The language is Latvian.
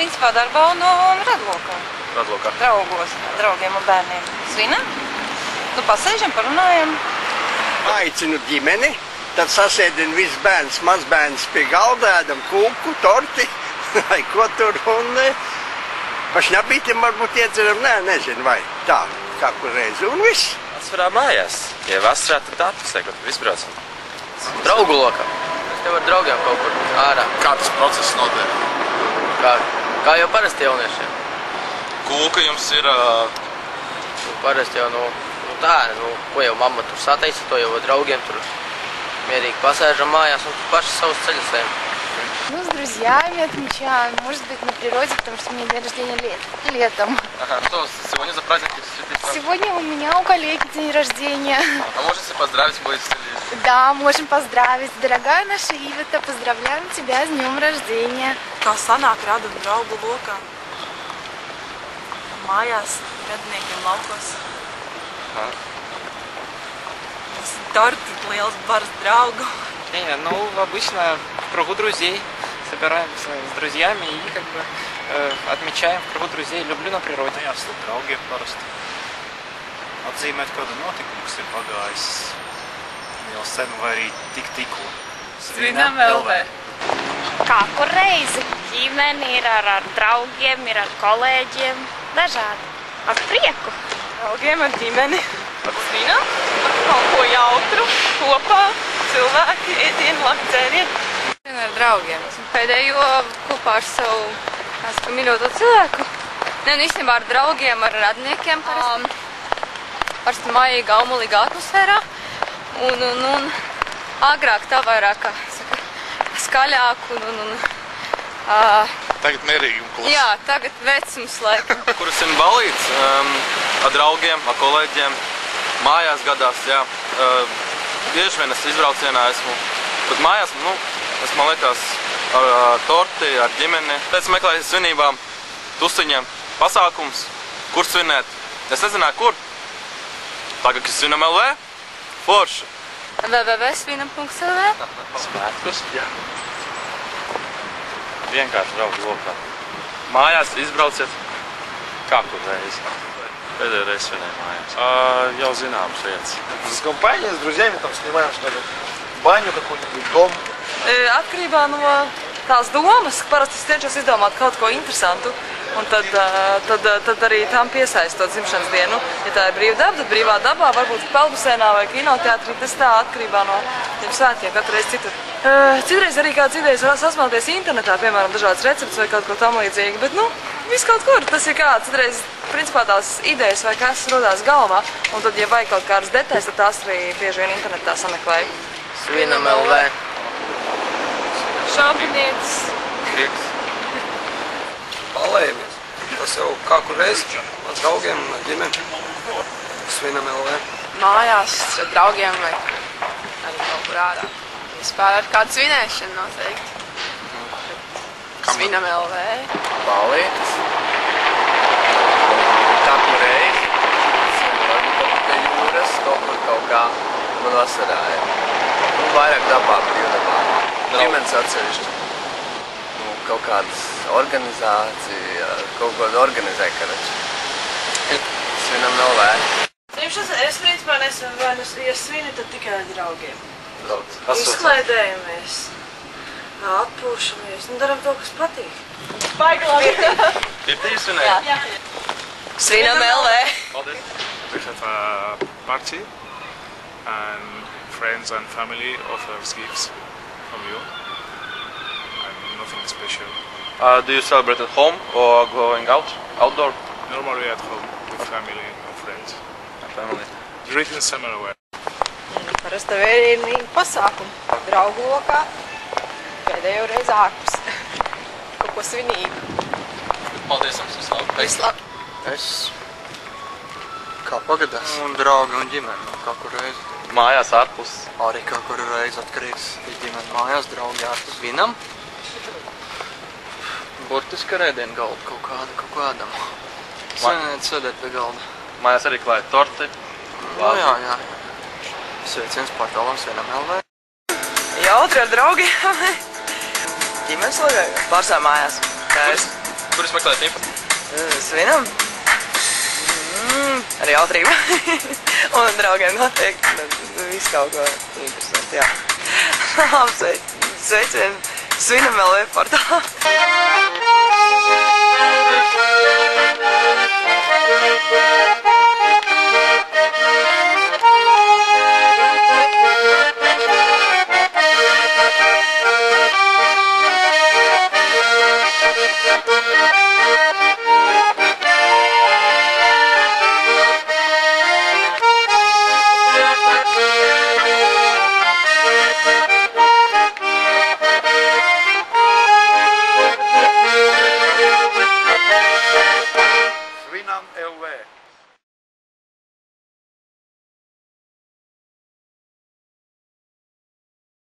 principā darbā un Redlokā. Redlokā? Draugos, draugiem un bērniem. Svinam? Nu, pasēžam, parunājam. Aicinu ģimeni, tad sasēdin viss bērns, mazbērns pie galda, ēdam kūku, torti, vai ko tur, un pa šņabītiem varbūt iedzeram, nezinu, vai tā, kā kur reizi, un viss. Atsvarā mājās. Ja vasarā, tad ārpusē, kad izbraucam. Draugu lokā. Mēs tev ar draugiem kaut kur ārā. Kā tas process notiek? Kā jau parasti jauniešiem. Kūka jums ir... Parasti jau, ko jau mamma tur sataisa, to jau draugiem tur мирик посажем мая, паш соус целесаем. Ну, с друзьями отмечаем, может быть, на природе, потому что у меня день рождения летом. Ага, что сегодня за праздник? Сегодня у меня у коллеги день рождения. А можете поздравить будете? Да, можем поздравить. Дорогая наша Ивета, поздравляем тебя с днем рождения. Kā sanāk radu un draugu lokā? Mājās, radiniekiem laukos. Торт, liels bars draugu. Не, ну, обычно в кругу друзей. Собираемся с друзьями и как бы отмечаем в кругу друзей. Люблю на природе. Jā, ar draugiem parasti. Atzīmēt kādu notikumu, kas ir pagājis jau sen vai arī tikko. Svinam LV. Kādu reizi ģimeni ir ar draugiem, ir ar kolēģiem, dažādi. Ar prieku. Draugiem, ar ģimeni. Svinam, ar kaut ko jautru, kopā, cilvēki, ēdienu, labi dzērienu. Ar draugiem. Pēdējo kopā ar savu mīļoto cilvēku. Ne, nu īstenībā ar draugiem, ar radniekiem parasti maīga, aumulīga atmosfērā. Un agrāk tā vairāk, kā saka, skaļāk un Tagad mierīgi un klusi. Jā, tagad vecums laikam. Kur esam balīts ar draugiem, ar kolēģiem, mājās gadās, jā. Bieži vien es izbraucienā esmu, bet mājās, man liekas, ar torti, ar ģimeni. Pēc meklēju svinībām, tusiņiem, pasākums, kur svinēt. Es nezināju, kur. Tagad, kad svinam LV, forši. www.svinam.lv Svētkus? Jā. Vienkārši draugu lokā. Mājās izbrauciet kā kur reizi. Pēdējo reizi svinēju mājās. Jau zināmas vietas. С компанией, с друзьями там снимаем, что ли, баню какую-нибудь, дом. Atkarībā no tās domas, parasti es cenšos izdomāt kaut ko interesantu, un tad arī tam piesaistot dzimšanas dienu. Ja tā ir brīva daba, tad brīvā dabā, varbūt peldbasēnā vai kinoteātrī, tas tā atkarībā no tiem svētkiem, katru reizi citur. Citreiz arī kāds idejas var sasmelties internetā, piemēram, dažādas receptes vai kaut ko tam līdzīgi, bet, viss kaut kur. Tas ir kā, citreiz, principā tās idejas vai kas rodās galvā, un tad, ja vajag kaut kādas detaļas, tad tās arī bieži vien internetā sameklēju. Svinam LV. Šāpinietis. Prieks. Palējamies. Tas jau kā kur reizi ar draugiem un ar ģimeni. Svinam LV. Mājās ar draugiem vai arī kaut kur ārā. Vispār ar kādu svinēšanu noteikti. Svinam LV. Balītis. Kā kur reizi. Varbūt pie jūras, kaut kā. Man vasarā ir. Vairāk dabā, brīvdabā. Ģimenes atsevišķi. Kaut kādas organizācija, kaut ko organizē, karači. Svinam LV. Es principā nesam, ja svini, tad tikai ar draugiem. Daudz. Izklaidējamies, atpūšamies, daram to, kas patīk. Baigi labi. Ir tīvi svinēt? Jā. Svinam LV. Paldies. We have a party and friends and family offers gifts from you. And nothing special. Do you celebrate at home or going out? Outdoor? Normally at home with family and friends. Family. During summer wear. Parasti vērienīgi pasākumi. Draugu lokā. Pēdējo reizi ārpus. Kaut ko svinīgu. Paldies jums, vislabāk. Es kā pagadās. Un draugi un ģimeni, kā kur reizi. Mājās ārpus. Arī kā kur reizi atkarīgs. Ģimeni mājās, draugi ārpus. Svinam. Burtiski ar ēdienu galdu kaut kādam. Sēdēt pie galda. Mājās arī klāja torti. Jā. Sveiciens portālam Svinam LV. Jautri ar draugiem. Ģimenes logā? Pārstāv mājās. Kur jūs meklējat info? Svinam? Ar jautrību. Un draugiem noteikti. Viss kaut ko interesanti, jā. Sveicien. Svinam LV portālā. Svinam LV.